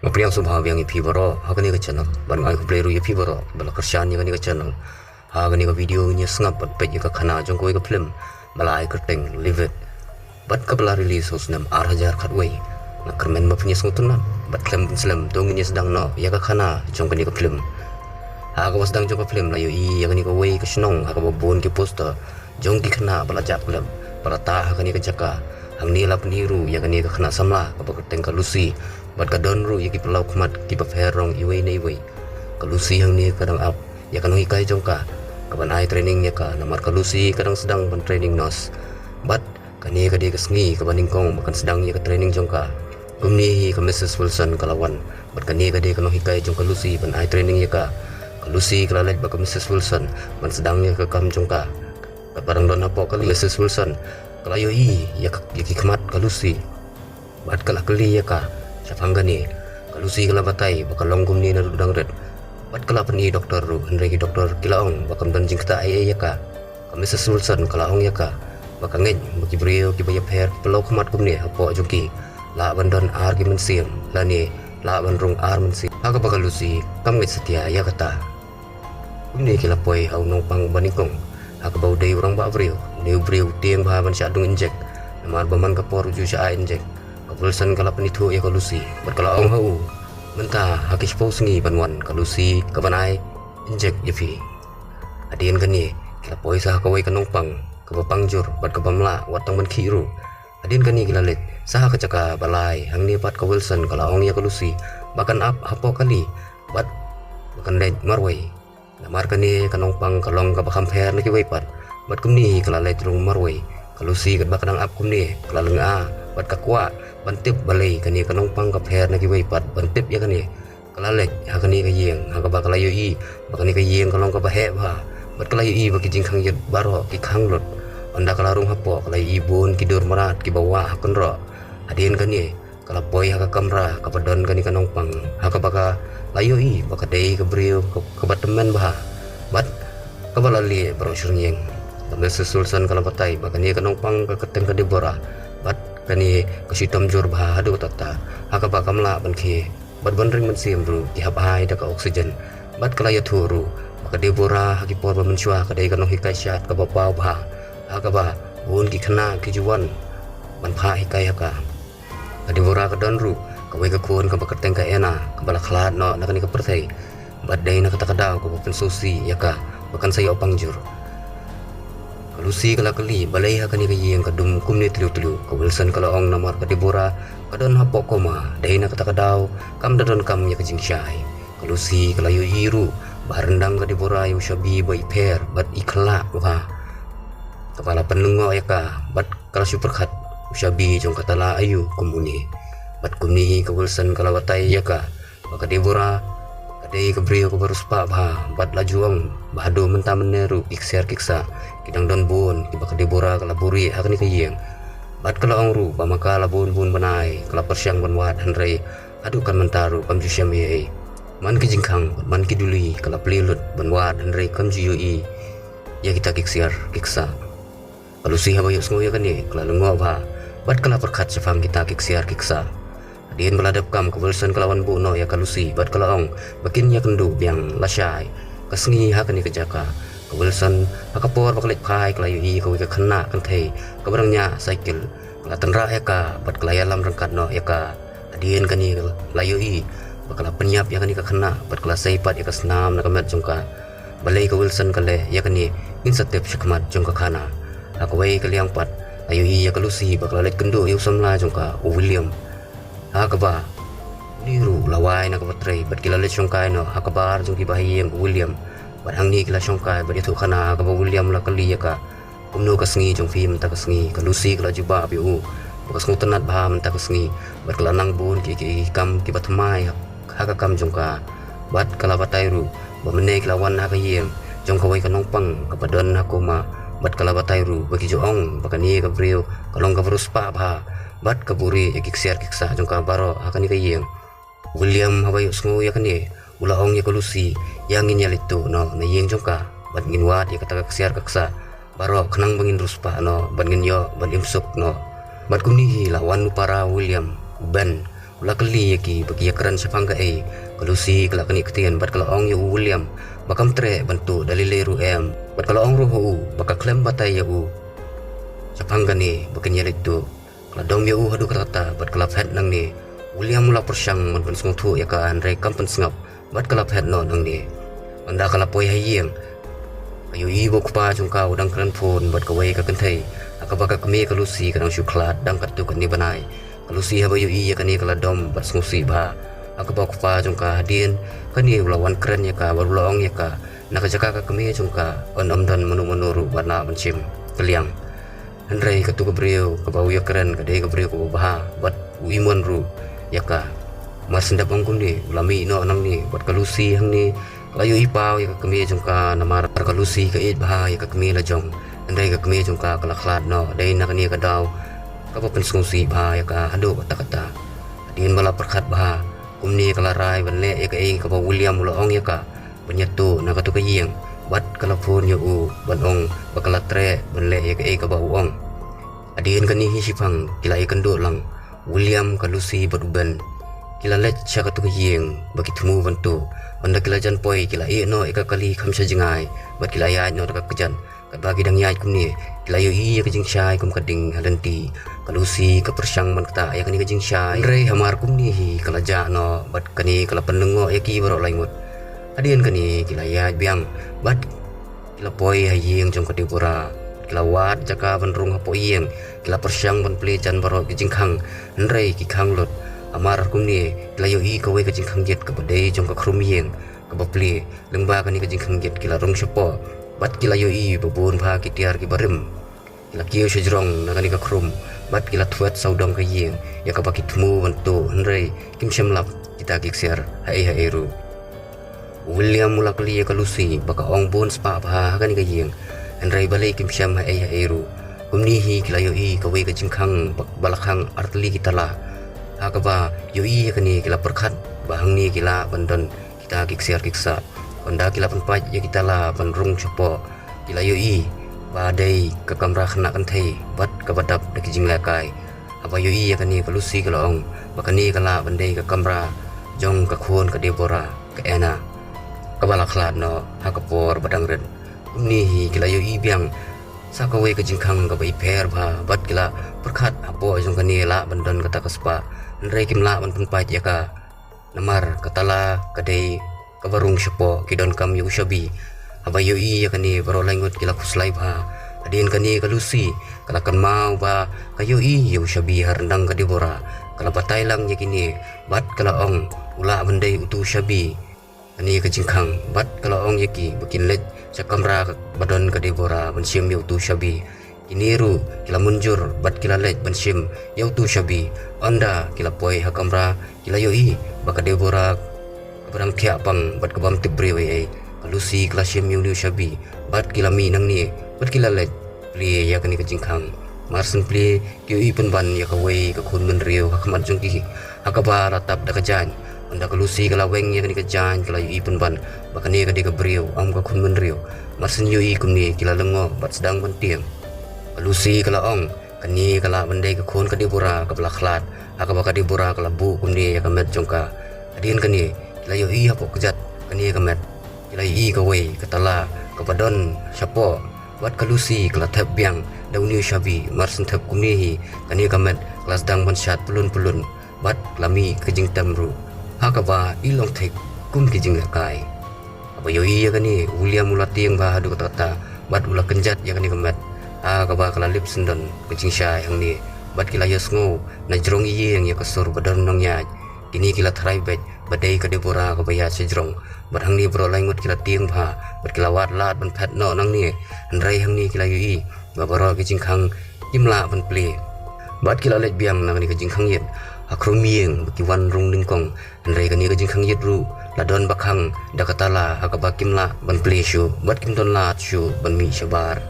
Priang subha yang ipi baro hakani ka channel ban ai ku pleru ipi baro bala kershan ni ka channel hakani ka video ni sngap pat pe ka khana jong ko ka film bala ai kerteng live it bat ka bala release hosnam 8000 khatway na kermen ma punya sungtunan bat klem slam dong ni sedang no ya ka khana jong ka film ha ka sedang jong ka film la yo i ya ka way ka snong ha ka bon ki poster jong ki khana bala jak film bala ta hakani ka jaka hang ni la peniru ya ka khana samla ka kerteng ka lucy bat ka don ru yaki pelau kmat ki pa ferong iway na iway kalusi yang ni kadang up ya kan hikai jongka kapan ai training ya ka namar kalusi kadang sedang ban training nos bat kani ka de kasngi ka baning kong makan sedang ya ka training jongka gumni ka Mrs. Wilson kalawan bat kani ka de kan hikai jong kalusi ban ai training ya ka kalusi kalalet ba ka Mrs. Wilson ban sedang ya ka kam jongka ka parang don apo ka Mrs. Wilson kalayo i ya ki kmat kalusi bat kala kali ya ka Syafangga ni kalusi kala batai bakal longgum ni na dudang red bat kala pani doktor ru henreki doktor kilaong bakam dan jingkta ai ya ka Mrs. Wilson kalaong ya ka bakal ngej baki brio ki baya per pelau khamat kum ni apo joki la bandon argument sim la ni la bandrung armen si aga bakal lusi kam ngej setia ya kata kum ni kila poi au nong pang banikong aga bau dei orang ba brio ni brio tiang ba ban sya dung injek namar baman kapor ju sya injek Wilson kala penitu ya kalusi berkala ong hau mentah hakis pau sengi banwan kalusi kabanai injek yefi adien kani kila poi sah kawai kanongpang kabapangjur bat kabamla watang ban khiru adien kani kila let sah kacaka balai hang ni pat ka Wilson kala ong ya kalusi bahkan up hapo kali bat bahkan let marwai namar kani kanongpang kalong kabakam fer lagi wai pat bat kumni kala let rung marwai kalusi kat bakadang up kumni kala lenga bat kakwa bantip balai kani kanongpang ka pher na kiway pat bantip ya kani kalalek ha kani ka yeng ha ka bakala yo i bakani ka yeng kalong ka bahe ba bat kala yo i baki jingkhang yet baro ki khang lot anda kala rung hapo kala i bun ki dur marat ki bawa ha konro adien kani kala poi ha ka kamra ka padon kani kanongpang ha ka baka layo i baka dei ka brio ka batemen ba bat ka balali baro surnyeng tambe susulsan kala batai bakani kanongpang ka keteng ka dibora bat kani kasitam jur bah hadu tata haka ba kamla banki bat bandring man sim ru ki hab hai da ka oksigen bat kala ya thuru maka debora haki por ba menchua ka dei kanong hikai syat ka ba pau ba haka ba bun ki khana ki juwan man pha hikai haka ka debora ka don ru ka wei ka kun ka ba keteng ka ena ka bala khlat no na kani ka perthai bat dei na ka takadaw ka ba pensusi ya ka bakan sayo pangjur Lucy kala kali balai ha kani kayeng kadum kumni tulu ka Wilson kala ong namar ka Debora kadon hapo koma dai na kata kadaw kam dadon kam ya kajing syai ka Lucy kala yu iru barendang ka Debora yu syabi bai per bat ikla wa kepala penungo ya ka bat kala super khat syabi jong katala ayu kumuni bat kumni ka Wilson kala watai ya ka Debora kadai ka brio ka baruspa ba bat lajuang bahado menta meneru ikser kiksa kidang don bun ki baka Debora kala buri hakni kayeng bat kala ongru pamaka la bun banai kala persyang banwat hanrei adu kan mentaru kamju syami man ki jingkhang man ki duli kala plilut banwat hanrei kamju yui ya kita kiksiar kiksa kalusi habayo sngoya kani kala lengo ba bat kala perkhat sefam kita kiksiar kiksa dien beladap kam ke Wilson kelawan bu no ya kalusi bat kala ong bakin ya kendu biang lasai kasngi hakani kejaka ka Wilson hakapor bakalik khai kelayu i ka wika khana kan thei ka barangnya cycle la tanra ya ka bat kelaya lam rangkat no ya ka adien kani layu i bakala penyap ya kani ka khana bat kala saipat ya ka snam na kamet jongka balai ka Wilson kale ya kani in satep shikmat jongka khana akwai kaliang pat layu i ya kalusi bakala let kendu yu samla jongka William hakaba niru lawai na kapatrei bat kila let jongka no hakabar jongki bahiyeng William barang ni kila syongkai badi tu khana ka William la kali ya ka umno ka sngi jong film ta ka sngi ka Lucy kala juba apiu bakas ngutanat ba man ta ka sngi bar kala nang bun ki kam ki batmai ha ka kam jong ka bat kala batai ru ba mene kila wan ha ka yem jong ka wai ka nongpang ka padon ha ko ma bat kala batai ru bagi joong bakani ka brio kalong ka bruspa ba bat ka buri ya kiksiar kiksa jong ka baro ha kani ka yem William habayo sngo ya kani ula ong ya ka Lucy yang inyal itu no na yeng jongka bat ngin wat ya kata kaksiar kaksa baro kenang bangin ruspa no ban ngin yo ban imsuk no bat kumni lawan para William ben ula kali ki bagi keran sapangga kalusi kala kani ketian bat kala ong yu William bakam tre bantu dalile ru bat kala ong ru baka klem batai yu sapangga ni bakin yalit tu kala dom yu hadu kata bat kala phet nang ni William mula persyang man pen sungtu ya ka Andre kampen sengap bat kala phet no nang ni anda kala poi hayeng ayo ibo kupa jungka udang keren phone bat kawai ka kentai akabaka kami kalusi kanang syuklat dang katu kan ni banai kalusi haba yu iya kani kala dom bat sungusi ba akabaka kupa jungka hadin kani ulawan keren ya ka barulaong ya ka nakajaka ka kami jungka on dan menu warna mencim keliang Andre katu kebriu kabau ya keren kadai kebriu ko baha bat uiman ru yaka mas sendap angkun ni ulami no anang ni buat kalusi hang ni layu ipau ya kami jungka namar kalusi ka it bah ya kami la jong andai ka kami jungka kala khlat no dai nak ni ka daw ka pa pensusi bah ya ka hadu kata din bala perkhat bah kumni kala rai ban le ya ka ka ba William ulong ya ka penyatu na ka tu ka yeng bat kala phone ya u ban ong bakala tre ban le ya ka ba uong adin kan ni hisipang kila ikan do lang William kalusi baduban kila let siya katu kayeng bagi temu bantu anda kila jan poi kila no eka kali khamsa jingai bat kila ya no ka kejan kat bagi dang yai kumni kila yo ka jing syai kum kading halanti kalusi ka persyang man kata ya kani ka jing syai re hamar kumni hi kala ja no bat kani kala penengo ya ki baro laimut adian kani kila ya biang bat kila poi hayeng jong kadipura kila wat jaka benrung hapo iyeng kila persyang ban plejan baro kijing khang nrei ki khang lot amar kumni kila yo kawe kijing khang jet ka badai jong ka khrum yeng ka baple lengba kani kijing khang jet kila rong syapo bat kila yo babun pha ki tiar ki barim kila kiyo shajrong na kani ka khrum bat kila thuat saudong ka yeng ya ka baki tmu bantu nrei kim syamlap kita kiksiar hai ru William mula kali ya kalusi baka ong bon spa pha kani ka yeng Andrai balai kim syam hai ru kumni hi kila yo kawe ka jingkhang balakhang artli kita la akaba yo kani kila perkhat bahang ni kila bandon kita kiksa onda kila penpaj ya kita la bandrung chopo kila yo badai ka kamra khana kan thai bat ka badap de jing la kai aba yo kani kalusi kala ong bakani kala bandai ka kamra jong ka khon ka debora ka ena ka balakhlad no hakapor badang ren kumni hi kila yo biang sakawe ka jingkhang ka bai pher ba bat kila perkhat apo jong kani la bandon kata kaspa nrei kim la ban punpai ya ka namar katala kadai ka barung syapo kidon kam yu shabi aba yo ya kani baro langut kila kuslai ba adin kani kalusi kala kan mau ba ka yo yu shabi harndang ka dibora kala batai lang ya kini bat kala ong ula bandai utu shabi ani ka jingkhang bat kala ong yaki bakin let sakamra badon ka debora bansim yu tu shabi kiniru kila munjur bat kila let bansim yu tu shabi anda kila poi hakamra kila yo baka debora barang thia pang bat kabam tibre we kalusi kila sim yu shabi bat kila mi nang ni bat kila let pli ya kani ka jingkhang marsen pli yu penban ya ka we ka khun men riu hakmat jongki hakaba ratap da kajan anda kalusi kala weng ya kani kajan kala yu penban bakani ka de ka briu am ka khun men riu marsen yu kumni kila lengo bat sedang penting kalusi kala ong kani kala bandai ka khon ka dibura ka blakhlat akaba ka dibura kala bu kumni ya ka met jongka adin kani kila yu hapo kejat kani ka met kila yu ka we ka tala ka badon syapo bat kalusi kala thap biang dauni shabi marsen thap kumni hi kani ka met kelas dang ban syat pulun bat lami kejing tamru hakaba ilong thek kum kijing lakai apa yo ya kani William mulatiang ba hadu kata bat ula kenjat ya kani kemet akaba kala lip sendon kejing syai hang ni bat kila yo sngo na jrong yang ya kasur badan nong ya kini kila tharai bet badai ka debora ka baya sejrong bat hang ni bro laingut kila tiang ba bat kila wat lat ban phat no nang ni andrai hang ni kila yo ba baro kejing khang imla ban ple bat kila let biang nang ni kejing khang yet akrum mieng kiwan rung lingkong andrai kani ka jingkhang yet ru ladon bakhang dakatala hakaba kimla ban ple shu bat kim don lat shu ban mi shabar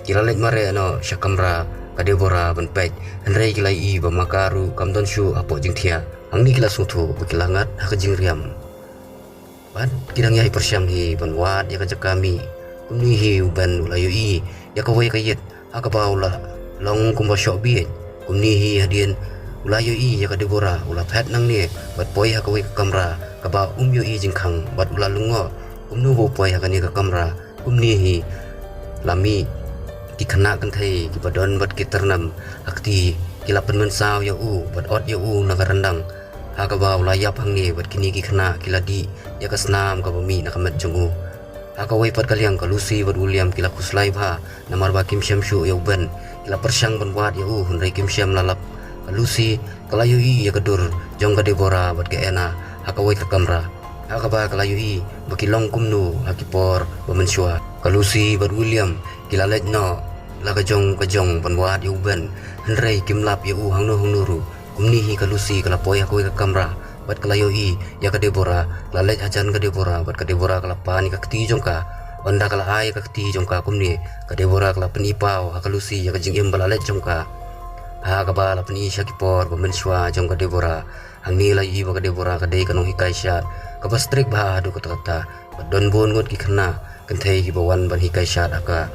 kila let mare no syakamra ka debora ban pej andrai kila ba makaru kam don shu apo jingthia angni kila sungthu bakilangat hak jing riam bat kidang yai persyam hi ban wat ya ka jakami kumni hi ban ulayu ya ka wai ka yet hakaba ula long kumba shobi kumni hi hadien ulayo i ya ka Deborah ula phet nang ni bat poi ha ka wei ka kamra ka ba yo i jingkhang bat ula lungo nu bo poi ha ka ni ka kamra ni hi lami ki khana kan thai ki badon bat ki ternam akti ki lapan men saw ya bat ot ya na ka randang ha ka ba ula yap hang ni bat kini ki khana ki ladi ya ka snam ka ba mi na ka mat jungu ha ka wei pat kaliang ka Lucy bat William ki la kuslai bha namar ba kim syam shu ya ben ki la persang ban wat ya hunrai kim syam lalap Lucy kalayu i ya kedur jong ka Deborah bat ke ena hakawai ka kamra hakaba kalayu i baki long kumnu hakipor bamensua ka Lucy bat William kilalet no la ka jong panwat yu ben henrei kimlap ya hangno ru kumni hi ka Lucy kala poi hakawai ka kamra bat kalayu i ya ka Deborah lalet ajan ka Deborah bat ka Deborah kala pani ka kti jong ka onda kala ai ka kti jong ka kumni ka Deborah kala penipau ha ka Lucy ya ka jingim balalet jong ka ha ka ba la pani shakipor ba mensua jong ka Deborah hangni la yi ba ka Deborah ka dei kanong hikai shat ka ba strik ba du ka ta ba don bon ngot ki khana kan thei ki ba wan ban hikai shat aka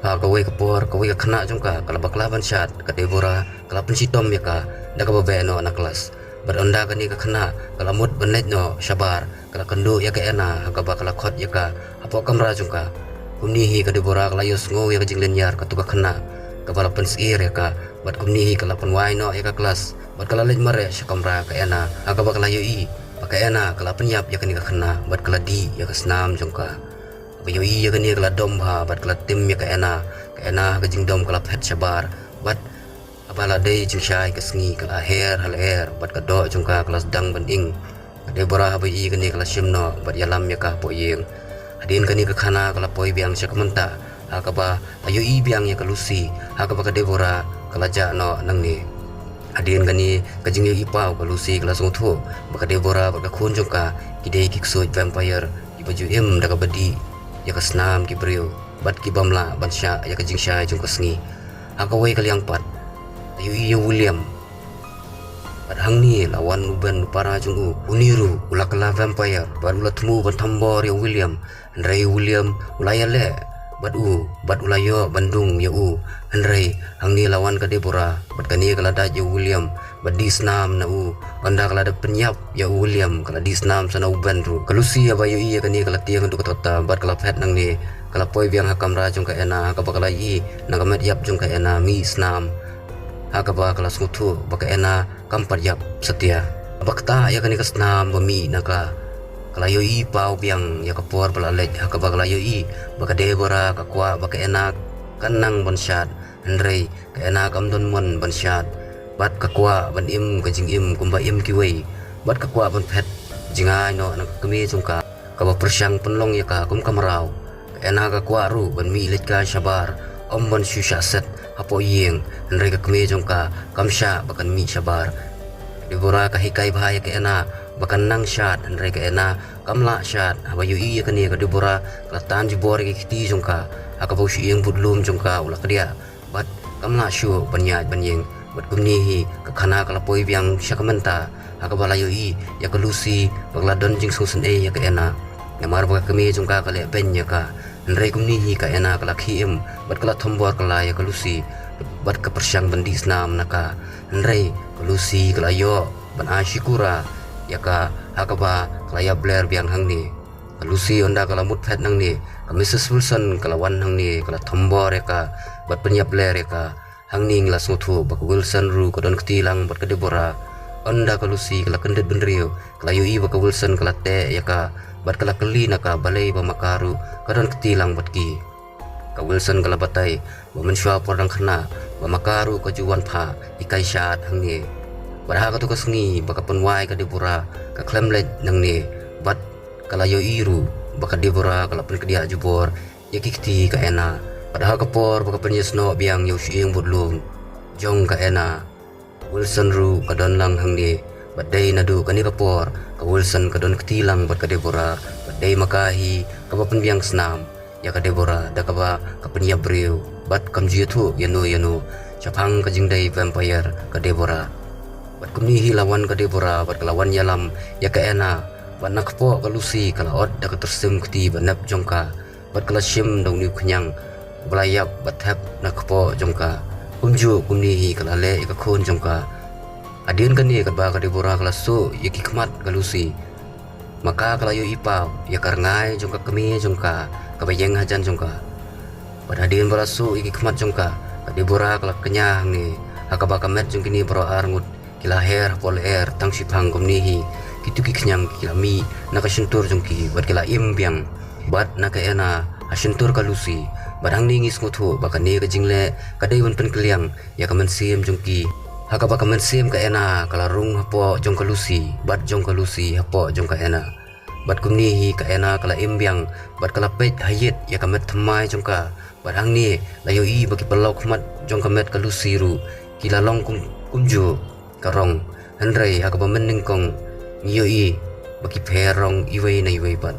ha ka wei ka por ka wei ka khana jong ka kala bakla ban shat ka Deborah kala pen sitom ya ka da ka ba be no anak kelas ba onda ka ni ka khana kala mut banet no shabar kala kendo ya ka ena ha ka ba kala khot ya ka apo kamra jong ka kumni hi ka Deborah kala yos ngo ya ka jinglen yar ka tu ka khana kepala pensir ya ka bat kumni kala penwai no ya ka kelas bat kala lej mare syakamra ka ena aga bakala yoi pakai ena kala penyap ya kani ka khana bat kala di ya ka snam jongka ba yoi ya kani kala dom ha bat kala tim ya ka ena ka jingdom kala phet sabar bat abala dei jingshai ka sngi kala her hal her bat ka do jongka kelas dang banding Deborah ba yi kani kala shimno bat yalam ya ka po yeng adin kani ka khana kala poi biang syakamenta hakaba ayo i biang ya ka Lucy hakaba ka Deborah kalaja no nang ni adin gani ka jing i pau ka Lucy kala song tho ba ka Deborah ba ka khun jong ka kidei ki ksoi vampire ki baju em da ka badi ya ka snam ki brio bat ki bamla ban sha ya ka jing sha jong ka sngi hakawai ka liang pat ayo i William bat hang ni lawan uban para jong uniru ula kala vampire ba ula tmu ban thambor ya William ndrai William ulayale bat ulayo Bandung ya henrei hangni lawan ka Deborah bat kani kala da ya William bat disnam na anda kala da penyap ya William kala disnam sana uban ru ka Lucy ya bayo iya kani kala tiang du kata bat kala phet nang ni kala poi biang hakam ra jong ka ena ka bakala i na ka met yap jong ka ena mi snam hakaba kala smutu baka ena kampar yap setia bakta ya kani ka snam ba mi naka kalayo i pau biang ya kapor balalet hakaba kalayo i baka Deborah ka kwa baka enak kanang banshat henrei ka enak amdon mon banshat bat ka kwa ban im ka jing im kumba im ki wei bat ka kwa ban phet jingai no anak kemi jungka ka ba persyang penlong ya ka kum kamrau ka enak ka kwa ru ban mi let ka shabar om ban shusha set hapo yeng henrei ka kemi jungka kamsha bakan mi shabar Deborah ka hikai bahaya ka enak bakan nang shat henrei ka ena kamla shat habayu iya kani ka Deborah kelatan jibor ki kiti jongka akabau syeng budlum jongka ula kedia bat kamla syu banyat banyeng bat kumni hi ka khana kala poi biang syakamenta akabala yu i ya ka Lucy bagla don jing sungsen e ya ka ena namar ba kami jongka kale ben ya ka henrei kumni hi ka ena kala khiem bat kala thombor kala ya ka Lucy bat ka persyang bendis nam naka henrei ka Lucy kala yo ban asyikura ya ka hakaba klaya Blair biang hang ni Lucy onda kala mut phet nang ni ka Mrs Wilson kala wan hang ni kala thombor ya ka bat penyap Blair ya ka hang ni ngla suthu bak Wilson ru ka don ketilang bat ka Deborah onda ka Lucy kala kendet benrio kala yu i bak Wilson kala te ya ka bat kala keli na ka balai ba makaru ka don ketilang bat ki ka Wilson kala batai ba mensua por dang khana ba makaru ka juwan pha ikai shat hang ni Padahal katu kasngi baka penwai ka Deborah ka klemlet nang ni bat kala yo iru baka Deborah kala pen kedia jubor ya kikti ka ena padahal kapor baka penyesno biang yo syeng budlum jong ka ena Wilson ru ka don lang hang ni badai nadu kani kapor ka Wilson ka don ketilang bat ka Deborah badai makahi ka ba pen biang snam ya ka Deborah da ka ba ka pen yabreu bat kam jitu yanu chapang ka jingdai vampire ka Deborah bat kumni hi lawan ka Deborah bat lawan yalam ya ka ena bat nakpo ka Lucy kala od da ka tersim kti banap jongka bat kala shim dong ni khnyang belayap bat hap nakpo jongka kumju kumni hi kala le ka khon jongka Adian kan ye kat ba ka debora kala so ye kikmat galusi maka kala yo ipau ya karngai jongka kemi jongka kabayeng hajan jongka pada adian bala so ye kikmat jongka ka debora kala kenyang ni hakaba kamet jongkini bro arngut kila her pol air tang sipang komnihi kitu ki kenyang kila mi nakasentur jongki bat kila imbiang bat nakaena asentur kalusi badang ningis nguthu bakani ka jingle kadai wan pen kliang ya kamen sim jongki hakaba kamen sim ka ena kala rung hapo jong kalusi bat jong kalusi hapo jong ka ena bat kumni ka ena kala imbiang bat kala pet hayet ya kamet thamai jong ka badang ni layo i bagi pelau khmat jong kamet kalusi ru kila long kumju karong handrai hakaba mening kong ngiyo i bagi perong iwei na iwei bat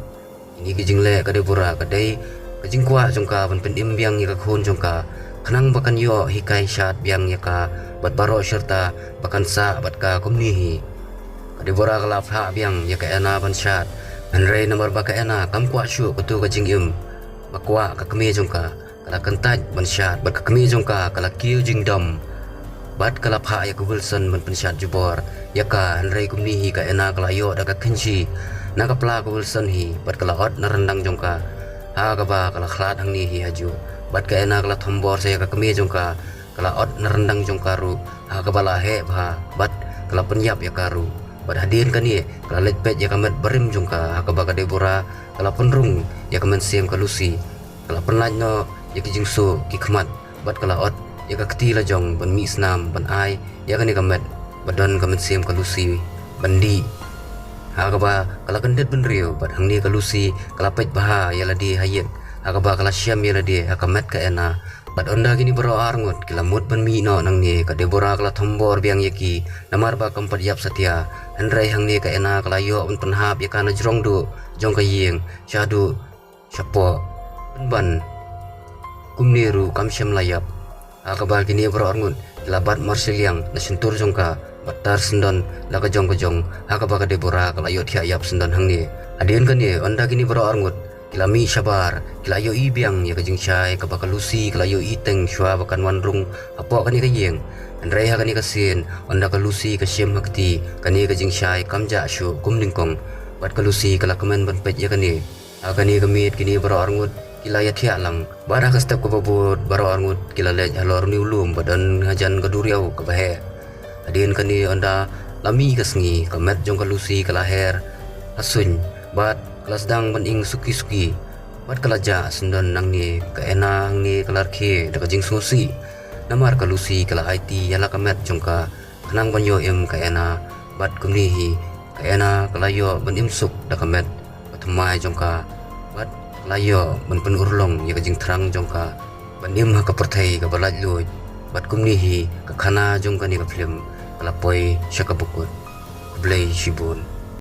ini ki jingle kadai pura kadai kajingkwa jongka ban pendim biang ya khon jongka khanang bakan yo hikai syat biang ya ka bat baro serta bakan sa bat ka komni hi kade bora kala pha biang ya ka ena ban syat anre nomor baka ena kam kwa shu kutu ka jingim bakwa ka kemi jongka kala kentaj ban syat bat ka kemi jongka kala kiu jingdom bat kala pha ya ku wilson ban pensyat jubor ya ka anre komni hi ka ena kala yo da ka kenji na ka pla ku wilson hi bat kala ot na rendang jongka kaba kala khlat hang ni hi haju bat ka ena kala thombor saya ka kemi jongka kala ot nerendang jongka ru kaba la he bha bat kala penyap ya karu bat hadin kan ni kala letpet ya kamet berim jongka kaba ka debora kala penrung ya kamen sim kalusi kala penlaj no ya ki jingso ki khmat bat kala ot ya ka kti la jong ban mi snam ban ai ya kan ni kamet badan kamen sim kalusi bandi hakaba kala kendet benrio bat hangni kalusi kala pet baha yala di hayet hakaba kala syam yala di hakamet ka ena bat onda kini bero arngut kila mut ban mi no nang ni ka debora kala thombor biang yaki namar ba kampat yap satya handrai hangni ka ena kala yo un penhap ya kana jrong du jong ka yeng syadu syapo ban kumniru kamsyam layap hakaba kini bero arngut kila bat marsiliang na sentur jongka batar sendon laka jong hakaba ka debora kala yo thia yap sendon hangni adien kan ye onda kini bro arngut kila mi sabar kila yo ibiang ya kajing syai ka bakalusi kila yo iteng shwa bakan wanrung apo kani ka yeng andrai ha kani kasin onda kalusi ka syem hakti kani kajing syai kamja shu kumningkong bat kalusi kala kemen ban pet ya kani akani kamit kini bro arngut kila ya thia lang bara ka step ko babut bro arngut kila lej halor ni ulum badan hajan kaduriau ka bahe adien kani onda lami kasngi kamet jong kalusi kala her asun bat kelas dang banding suki bat kalaja sendon nang ni ka ena ni kalar khe da jing susi namar kalusi kala IT yala kamet jong ka kanang banyo em ka ena bat kumni hi ka ena kala yo ban suk da kamet patmai jong ka bat kala yo ban pen urlong ya jing thrang jong ka banim ha ka perthai ka balaj lui bat kumni hi ka khana jong ka ni ka film kala poi syaka bukut blai shibun